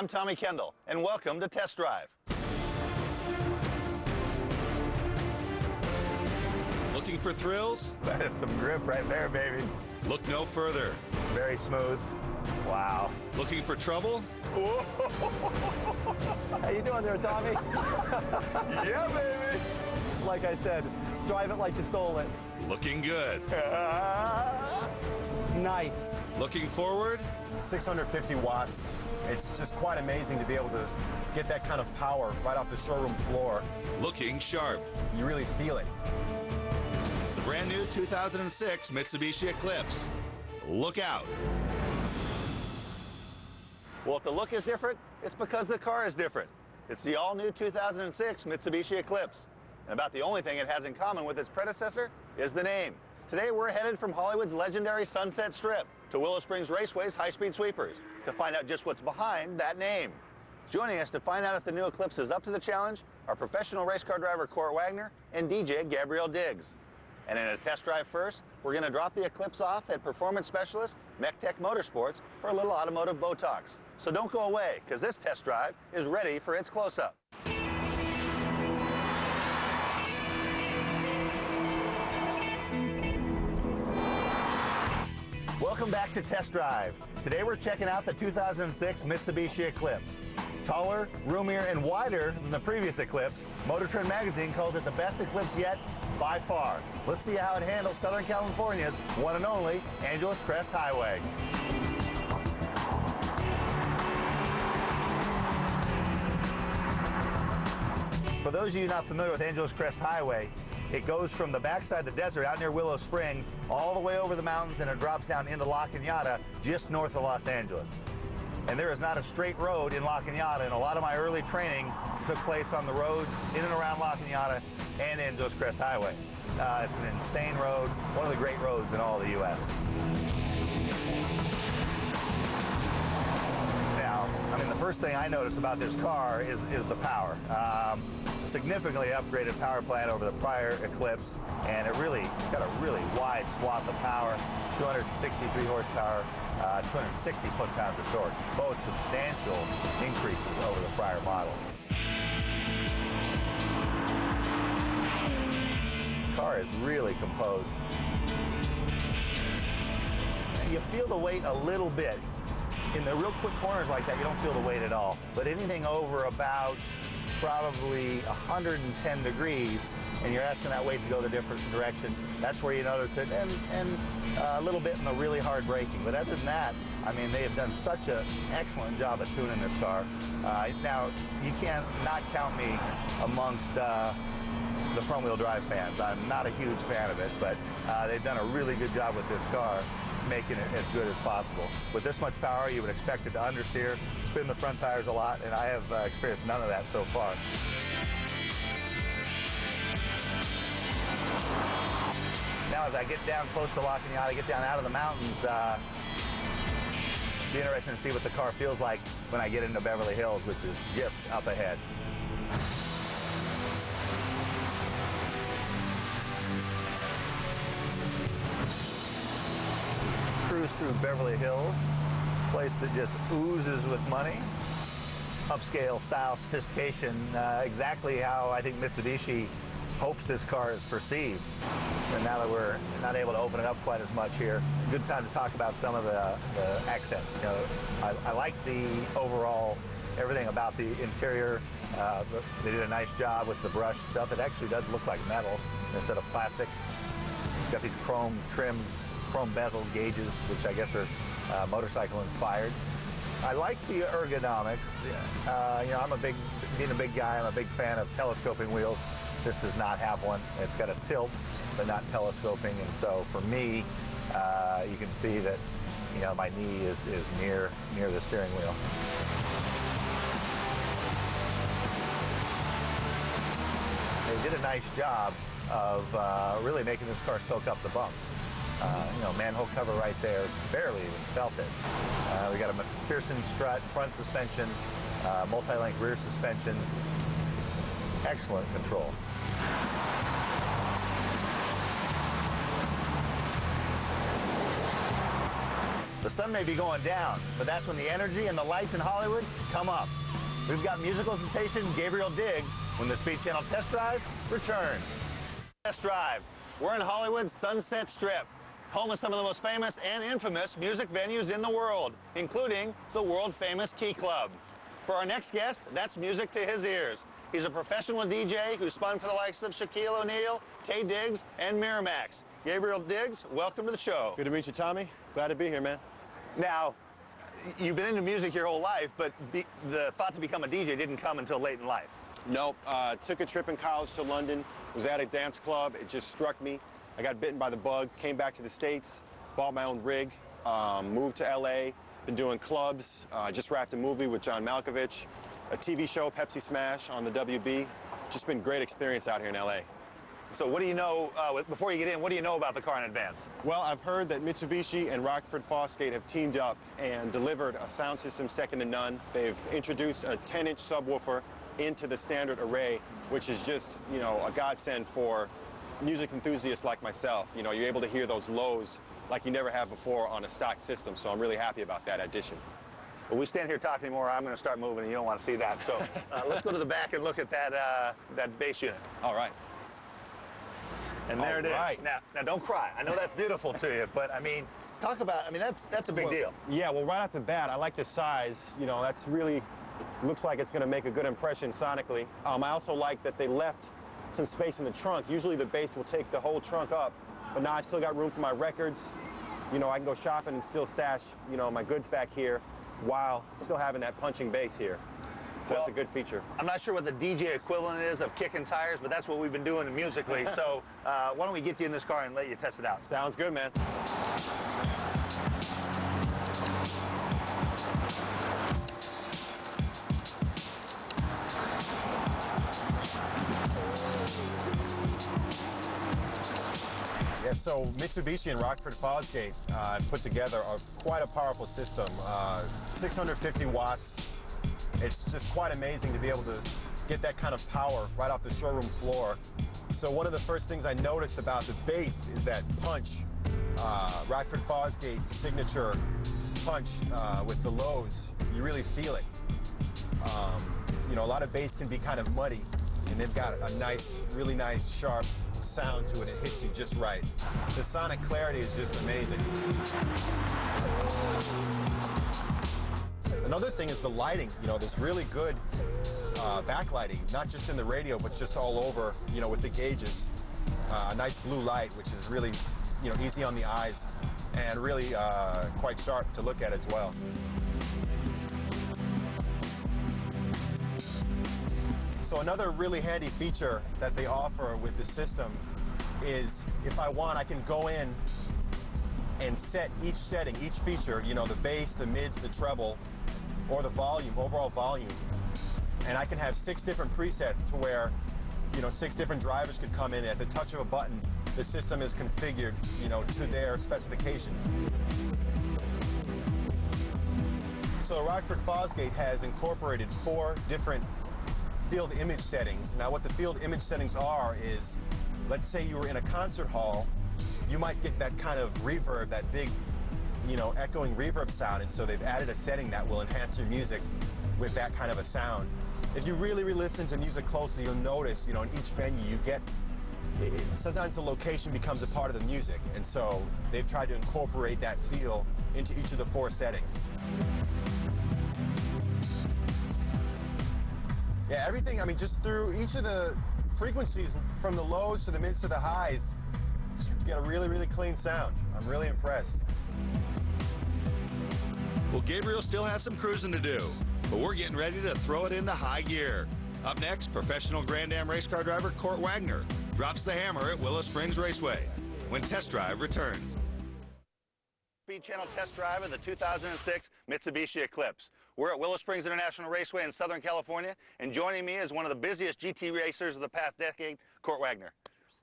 I'm Tommy Kendall, and welcome to Test Drive. Looking for thrills? That is some grip right there, baby. Look no further. Very smooth. Wow. Looking for trouble? How you doing there, Tommy? Yeah, baby. Like I said, drive it like you stole it. Looking good. Nice. Looking forward? 650 watts. It's just quite amazing to be able to get that kind of power right off the showroom floor. Looking sharp. You really feel it. The brand new 2006 Mitsubishi Eclipse. Look out. Well, if the look is different, it's because the car is different. It's the all-new 2006 Mitsubishi Eclipse. And about the only thing it has in common with its predecessor is the name. Today, we're headed from Hollywood's legendary Sunset Strip to Willow Springs Raceway's high-speed sweepers to find out just what's behind that name. Joining us to find out if the new Eclipse is up to the challenge are professional race car driver Court Wagner and DJ Gabrielle Diggs. And in a test drive first, we're going to drop the Eclipse off at performance specialist MechTech Motorsports for a little automotive Botox. So don't go away, because this test drive is ready for its close-up. Welcome back to Test Drive. Today we're checking out the 2006 Mitsubishi Eclipse. Taller, roomier, and wider than the previous Eclipse, Motor Trend magazine calls it the best Eclipse yet by far. Let's see how it handles Southern California's one and only Angeles Crest Highway. For those of you not familiar with Angeles Crest Highway, it goes from the backside of the desert out near Willow Springs all the way over the mountains, and it drops down into La Cañada just north of Los Angeles. And there is not a straight road in La Cañada, and a lot of my early training took place on the roads in and around La Cañada and Angeles Crest Highway. It's an insane road, one of the great roads in all of the U.S. Now, I mean, the first thing I notice about this car is the power. Significantly upgraded power plant over the prior Eclipse, and it's got a really wide swath of power, 263 horsepower, 260 foot-pounds of torque, both substantial increases over the prior model. The car is really composed. You feel the weight a little bit. In the real quick corners like that, you don't feel the weight at all. But anything over about probably 110 degrees, and you're asking that weight to go the different direction, that's where you notice it, and a little bit in the really hard braking. But other than that, I mean, they have done such an excellent job of tuning this car. Now, you can't not count me amongst the front-wheel drive fans. I'm not a huge fan of it, but they've done a really good job with this car, making it as good as possible. With this much power, you would expect it to understeer, spin the front tires a lot, and I have experienced none of that so far. Now, as I get down close to La Cañada, get down out of the mountains, it'll be interesting to see what the car feels like when I get into Beverly Hills, which is just up ahead. Cruise through Beverly Hills, a place that just oozes with money. Upscale style, sophistication, exactly how I think Mitsubishi hopes this car is perceived. And now that we're not able to open it up quite as much here, good time to talk about some of the accents. You know, I like the overall, everything about the interior. They did a nice job with the brush stuff. It actually does look like metal instead of plastic. It's got these chrome bezel gauges, which I guess are motorcycle inspired. I like the ergonomics. You know, being a big guy, I'm a big fan of telescoping wheels. This does not have one. It's got a tilt, but not telescoping, and so for me, you can see that, you know, my knee is near the steering wheel. They did a nice job of really making this car soak up the bumps. You know, manhole cover right there, barely even felt it. We got a McPherson strut, front suspension, multi-link rear suspension, excellent control. The sun may be going down, but that's when the energy and the lights in Hollywood come up. We've got musical sensation Gabriel Diggs when the Speed Channel Test Drive returns. Test Drive. We're in Hollywood's Sunset Strip, home of some of the most famous and infamous music venues in the world, including the world-famous Key Club. For our next guest, that's music to his ears. He's a professional DJ who spun for the likes of Shaquille O'Neal, Taye Diggs, and Miramax. Gabriel Diggs, welcome to the show. Good to meet you, Tommy. Glad to be here, man. Now, you've been into music your whole life, but the thought to become a DJ didn't come until late in life. Nope. Took a trip in college to London, was at a dance club. It just struck me. I got bitten by the bug, came back to the States, bought my own rig, moved to LA, been doing clubs, just wrapped a movie with John Malkovich, a TV show, Pepsi Smash, on the WB. Just been a great experience out here in LA. So what do you know, before you get in, what do you know about the car in advance? Well, I've heard that Mitsubishi and Rockford Fosgate have teamed up and delivered a sound system second to none. They've introduced a 10-inch subwoofer into the standard array, which is just, you know, a godsend for music enthusiasts like myself. You know, you're able to hear those lows like you never have before on a stock system, so I'm really happy about that addition. Well, we stand here talking anymore, I'm going to start moving, and you don't want to see that. So let's go to the back and look at that bass unit. All right. And there it is. Now don't cry. I know that's beautiful to you, but I mean, talk about, I mean, that's a big deal. Yeah, well, right off the bat, I like the size. You know, that's really, looks like it's going to make a good impression sonically. I also like that they left some space in the trunk. Usually the bass will take the whole trunk up, but now I still got room for my records. You know, I can go shopping and still stash, you know, my goods back here while still having that punching bass here. So that's a good feature. I'm not sure what the DJ equivalent is of kicking tires, but that's what we've been doing musically. So why don't we get you in this car and let you test it out? Sounds good, man. Yeah, so Mitsubishi and Rockford Fosgate put together quite a powerful system. 650 watts. It's just quite amazing to be able to get that kind of power right off the showroom floor. So one of the first things I noticed about the bass is that punch. Rockford Fosgate's signature punch with the lows, you really feel it. You know, a lot of bass can be kind of muddy, and they've got a nice, really nice, sharp sound to it. It hits you just right. The sonic clarity is just amazing. Another thing is the lighting. You know, there's really good backlighting, not just in the radio, but just all over, you know, with the gauges. A nice blue light, which is really, you know, easy on the eyes and really quite sharp to look at as well. So another really handy feature that they offer with the system is, if I want, I can go in and set each setting, each feature, you know, the bass, the mids, the treble, or the volume, overall volume. And I can have 6 different presets to where, you know, 6 different drivers could come in at the touch of a button. The system is configured, you know, to their specifications. So Rockford Fosgate has incorporated 4 different field image settings. Now what the field image settings are is, let's say you were in a concert hall, you might get that kind of reverb, that big, you know, echoing reverb sound, and so they've added a setting that will enhance your music with that kind of a sound. If you really listen to music closely, you'll notice, you know, in each venue you get, sometimes the location becomes a part of the music, and so they've tried to incorporate that feel into each of the 4 settings. Yeah, everything, I mean, just through each of the frequencies, from the lows to the mids to the highs, you get a really, really clean sound. I'm really impressed. Well, Gabriel still has some cruising to do, but we're getting ready to throw it into high gear. Up next, professional Grand Am race car driver Court Wagner drops the hammer at Willow Springs Raceway when Test Drive returns. Speed Channel Test Drive of the 2006 Mitsubishi Eclipse. We're at Willow Springs International Raceway in Southern California, and joining me is one of the busiest GT racers of the past decade, Court Wagner.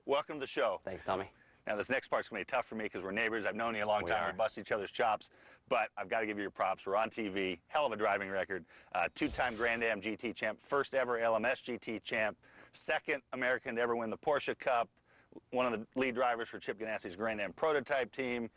Welcome to the show. Thanks, Tommy. Now, this next part's going to be tough for me because we're neighbors. I've known you a long time. We bust each other's chops, but I've got to give you your props. We're on TV. Hell of a driving record. 2-time Grand Am GT champ, first ever LMS GT champ, second American to ever win the Porsche Cup, one of the lead drivers for Chip Ganassi's Grand Am prototype team.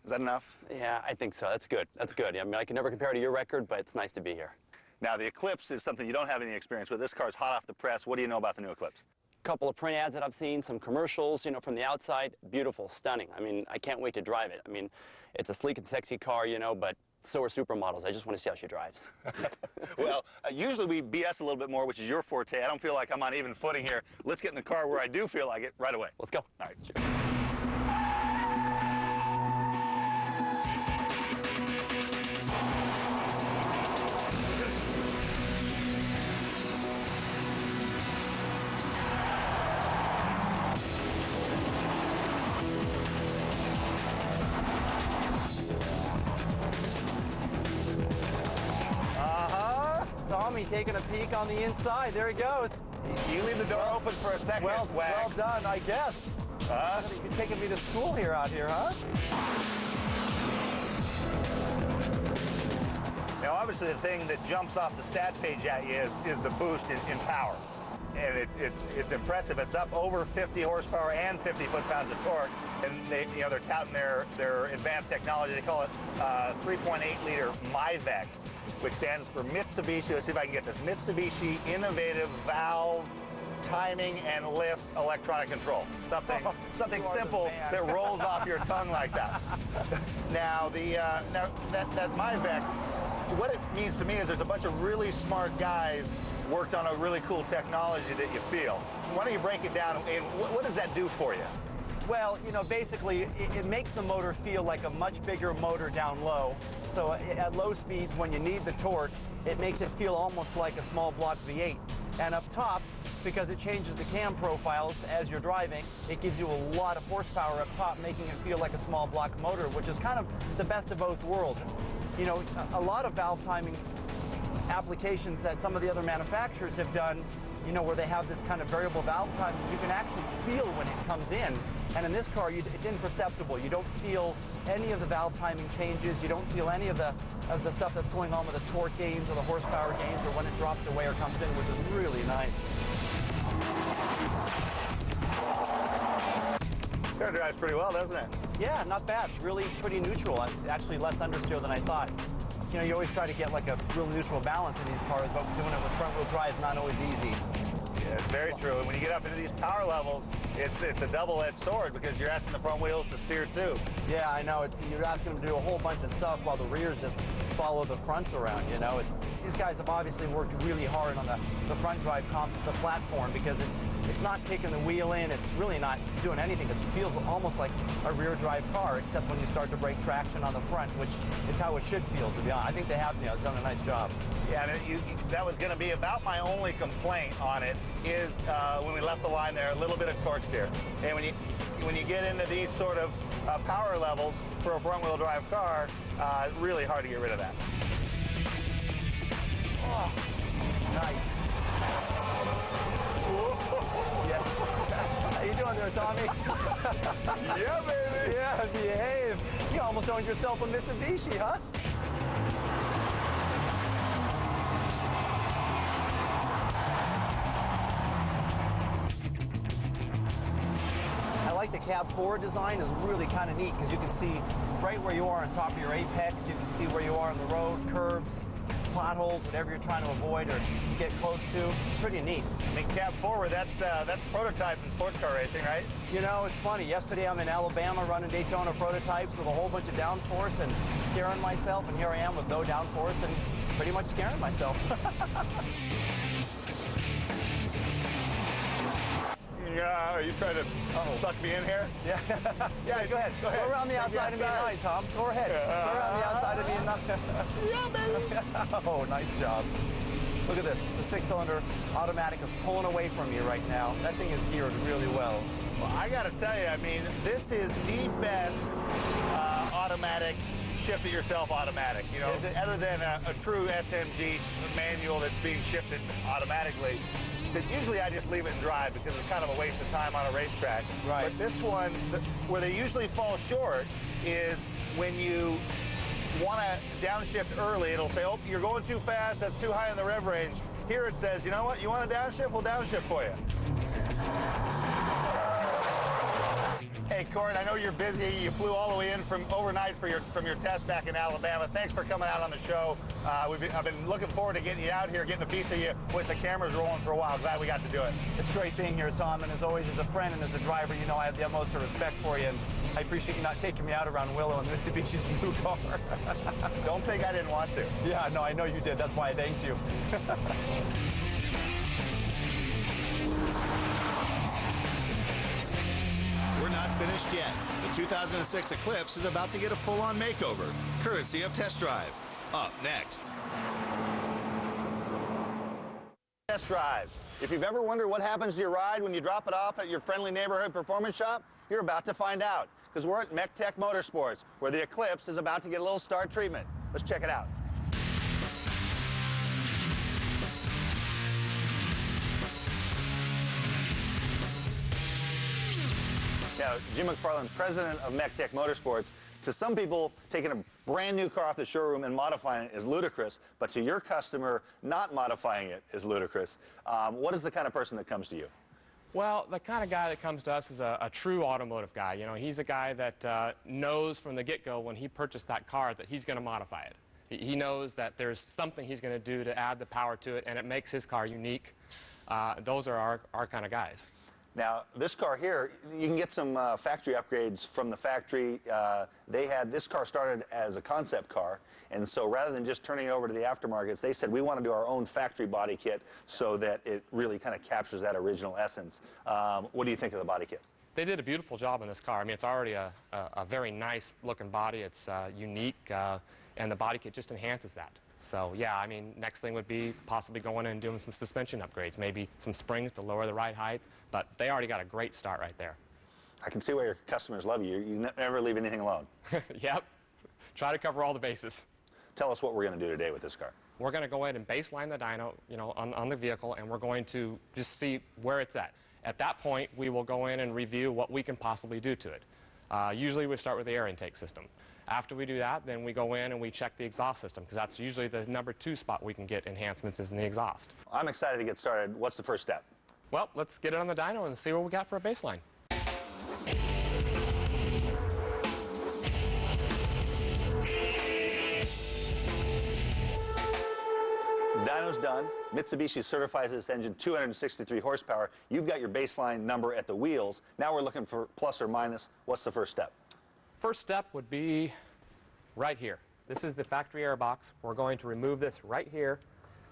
Is that enough? Yeah, I think so. That's good. That's good. I mean, I can never compare to your record, but it's nice to be here. Now, the Eclipse is something you don't have any experience with. This car's hot off the press. What do you know about the new Eclipse? Couple of print ads that I've seen, some commercials, you know, from the outside. Beautiful, stunning. I mean, I can't wait to drive it. I mean, it's a sleek and sexy car, you know, but so are supermodels. I just want to see how she drives. Well, usually we BS a little bit more, which is your forte. I don't feel like I'm on even footing here. Let's get in the car where I do feel like it right away. Let's go. All right. Cheers. Tommy taking a peek on the inside. There he goes. You leave the door open for a second. Well Wags. done, I guess. You're taking me to school here out here, huh? Now, obviously, the thing that jumps off the stat page at you is the boost in power. And it's impressive. It's up over 50 horsepower and 50 foot-pounds of torque. And they're touting their advanced technology. They call it 3.8-liter MIVEC, which stands for Mitsubishi. Let's see if I can get this. Mitsubishi Innovative Valve Timing and Lift Electronic Control. Something simple that rolls off your tongue like that. Now, that MIVEC, what it means to me is there's a bunch of really smart guys worked on a really cool technology that you feel. Why don't you break it down, and what does that do for you? Well, you know, basically, it makes the motor feel like a much bigger motor down low. So at low speeds, when you need the torque, it makes it feel almost like a small block V8. And up top, because it changes the cam profiles as you're driving, it gives you a lot of horsepower up top, making it feel like a small block motor, which is kind of the best of both worlds. You know, a lot of valve timing applications that some of the other manufacturers have done, you know, where they have this kind of variable valve timing, you can actually feel when it comes in. And in this car, it's imperceptible. You don't feel any of the valve timing changes. You don't feel any of the stuff that's going on with the torque gains or the horsepower gains or when it drops away or comes in, which is really nice. Car drives pretty well, doesn't it? Yeah, not bad. Really pretty neutral. Actually less understeer than I thought. You know, you always try to get like a real neutral balance in these cars, but doing it with front-wheel drive is not always easy. Yeah, it's very true. And when you get up into these power levels, it's a double-edged sword because you're asking the front wheels to steer too. Yeah, I know. You're asking them to do a whole bunch of stuff while the rears just follow the fronts around, you know. These guys have obviously worked really hard on the front drive the platform, because it's not kicking the wheel in. It's really not doing anything. It feels almost like a rear drive car, except when you start to break traction on the front, which is how it should feel, to be honest. I think they have done a nice job. Yeah, and that was going to be about my only complaint on it is when we left the line there, a little bit of torque steer. And when you get into these sort of power levels for a front-wheel drive car, really hard to get rid of that. Oh, nice. Yeah. How you doing there, Tommy? Yeah, baby. Yeah, behave. You almost owned yourself a Mitsubishi, huh? I like the cab forward design. Is really kind of neat because you can see right where you are on top of your apex. You can see where you are on the road, curbs, potholes, whatever you're trying to avoid or get close to. It's pretty neat. I mean, cab forward, that's prototype in sports car racing, right? You know, it's funny. Yesterday I'm in Alabama running Daytona prototypes with a whole bunch of downforce and scaring myself, and here I am with no downforce and pretty much scaring myself. Yeah, are you trying to suck me in here? Yeah. Yeah, go ahead. Go around the outside of me and I, Tom. Go ahead. Go around the outside of me and I. Yeah, baby. Oh, nice job. Look at this. The 6-cylinder automatic is pulling away from you right now. That thing is geared really well. Well, I got to tell you, I mean, this is the best automatic shift-it-yourself automatic. You know, other than a true SMG manual that's being shifted automatically. That usually I just leave it and drive because it's kind of a waste of time on a racetrack. Right. But this one, where they usually fall short is when you want to downshift early, it'll say, oh, you're going too fast, that's too high in the rev range. Here it says, you know what, you want to downshift? We'll downshift for you. Hey, Court, I know you're busy. You flew all the way in from overnight from your test back in Alabama. Thanks for coming out on the show. I've been looking forward to getting you out here, getting a piece of you with the cameras rolling for a while. Glad we got to do it. It's great being here, Tom, and as always, as a friend and as a driver, you know I have the utmost of respect for you, and I appreciate you not taking me out around Willow and Mitsubishi's new car. Don't think I didn't want to. Yeah, no, I know you did. That's why I thanked you. We're not finished yet. The 2006 Eclipse is about to get a full-on makeover, courtesy of Test Drive. Up next. Test Drive. If you've ever wondered what happens to your ride when you drop it off at your friendly neighborhood performance shop, you're about to find out. Because we're at MechTech Motorsports, where the Eclipse is about to get a little start treatment. Let's check it out. Now, Jim McFarland, president of MechTech Motorsports, to some people, taking a brand new car off the showroom and modifying it is ludicrous, but to your customer, not modifying it is ludicrous. What is the kind of person that comes to you? Well, the kind of guy that comes to us is a true automotive guy. You know, he's a guy that knows from the get-go when he purchased that car that he's going to modify it. He knows that there's something he's going to do to add the power to it, and it makes his car unique. Those are our kind of guys. Now, this car here, you can get some factory upgrades from the factory. This car started as a concept car, and so rather than just turning it over to the aftermarkets, they said we want to do our own factory body kit so that it really kind of captures that original essence. What do you think of the body kit? They did a beautiful job on this car. I mean, it's already a very nice looking body. It's unique, and the body kit just enhances that. So, yeah, I mean, next thing would be possibly going in and doing some suspension upgrades, maybe some springs to lower the ride height, but they already got a great start right there. I can see why your customers love you. You never leave anything alone. Yep. Try to cover all the bases. Tell us what we're going to do today with this car. We're going to go ahead and baseline the dyno, you know, on the vehicle, and we're going to just see where it's at. At that point, we will go in and review what we can possibly do to it. Usually we start with the air intake system. After we do that, then we go in and we check the exhaust system, because that's usually the #2 spot we can get enhancements is in the exhaust. I'm excited to get started. What's the first step? Well, let's get it on the dyno and see what we got for a baseline. Dyno's done. Mitsubishi certifies this engine 263 horsepower. You've got your baseline number at the wheels. Now we're looking for plus or minus. What's the first step? First step would be right here. This is the factory air box. We're going to remove this right here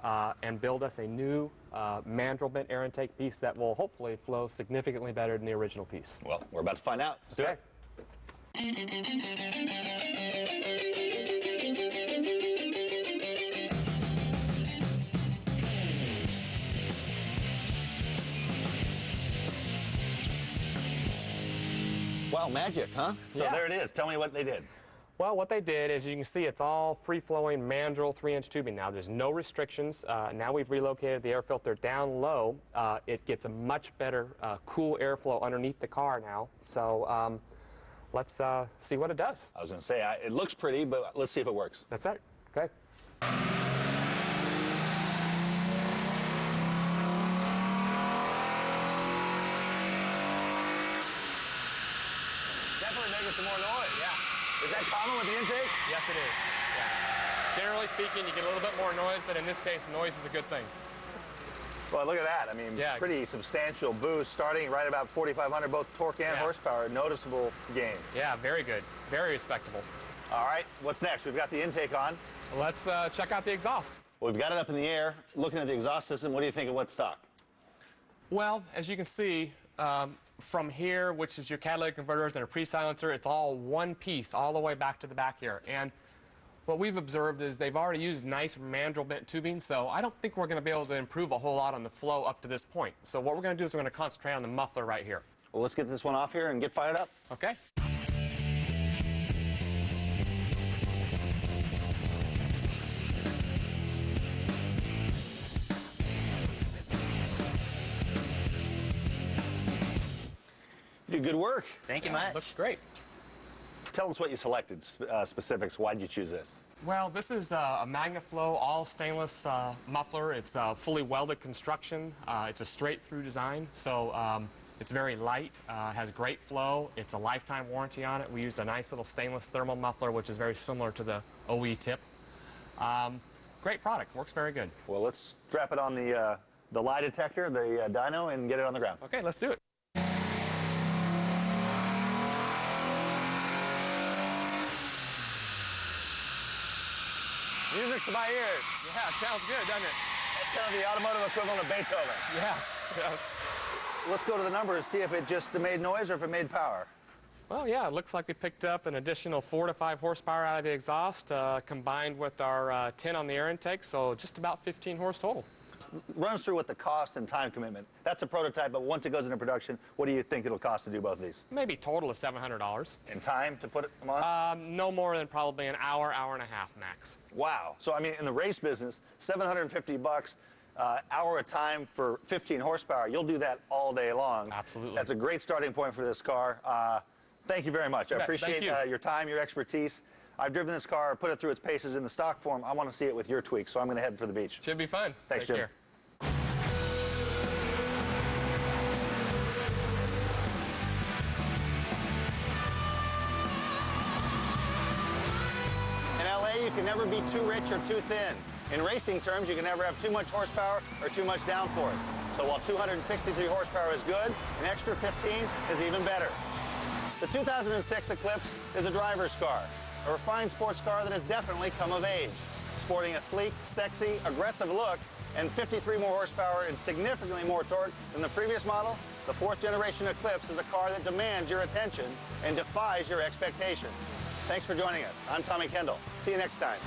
and build us a new mandrel bent air intake piece that will hopefully flow significantly better than the original piece. Well, we're about to find out. Let's do it. Wow, magic, huh? So Yeah. there it is. Tell me what they did. Well, what they did is, you can see it's all free-flowing mandrel 3-inch tubing now. There's no restrictions. Now we've relocated the air filter down low. It gets a much better cool airflow underneath the car now. So let's see what it does. I was going to say, it looks pretty, but let's see if it works. That's it. Okay. Definitely making some more noise. Yeah. Is that common with the intake? Yes, it is. Yeah. Generally speaking, you get a little bit more noise, but in this case, noise is a good thing. Well, look at that. I mean, Yeah. pretty substantial boost, starting right about 4,500, both torque and Yeah. horsepower. Noticeable gain. Yeah, very good. Very respectable. All right, what's next? We've got the intake on. Let's check out the exhaust. Well, we've got it up in the air. Looking at the exhaust system, what do you think of what's stock? Well, as you can see, from here, which is your catalytic converters and a pre-silencer, it's all one piece all the way back to the back here. And what we've observed is they've already used nice mandrel bent tubing, so I don't think we're going to be able to improve a whole lot on the flow up to this point. So what we're going to do is we're going to concentrate on the muffler right here. Well, let's get this one off here and get fired up. Okay? You did good work. Thank you much. Looks great. Tell us what you selected, specifics. Why did you choose this? Well, this is a MagnaFlow all stainless muffler. It's fully welded construction. It's a straight through design. So It's very light, has great flow. It's a lifetime warranty on it. We used a nice little stainless thermal muffler, which is very similar to the OE tip. Great product, works very good. Well, let's strap it on the lie detector, the dyno, and get it on the ground. Okay, let's do it. Music to my ears. Yeah, sounds good, doesn't it? That's kind of the automotive equivalent of Beethoven. Yes, yes. Let's go to the numbers, see if it just made noise or if it made power. Well, yeah, it looks like we picked up an additional 4 to 5 horsepower out of the exhaust, combined with our 10 on the air intake, so just about 15 horse total. Run us through what the cost and time commitment. That's a prototype, but once it goes into production, what do you think it'll cost to do both of these? Maybe total of $700. In time to put them on? No more than probably an hour, hour and a half max. Wow. So, I mean, in the race business, $750, hour of time for 15 horsepower. You'll do that all day long. Absolutely. That's a great starting point for this car. Thank you very much. I appreciate your time, your expertise. I've driven this car, put it through its paces in the stock form. I want to see it with your tweaks, so I'm going to head for the beach. Should be fun. Thanks, Take Jim. care. In LA, you can never be too rich or too thin. In racing terms, you can never have too much horsepower or too much downforce. So while 263 horsepower is good, an extra 15 is even better. The 2006 Eclipse is a driver's car, a refined sports car that has definitely come of age. Sporting a sleek, sexy, aggressive look and 53 more horsepower and significantly more torque than the previous model, the 4th generation Eclipse is a car that demands your attention and defies your expectations. Thanks for joining us. I'm Tommy Kendall. See you next time.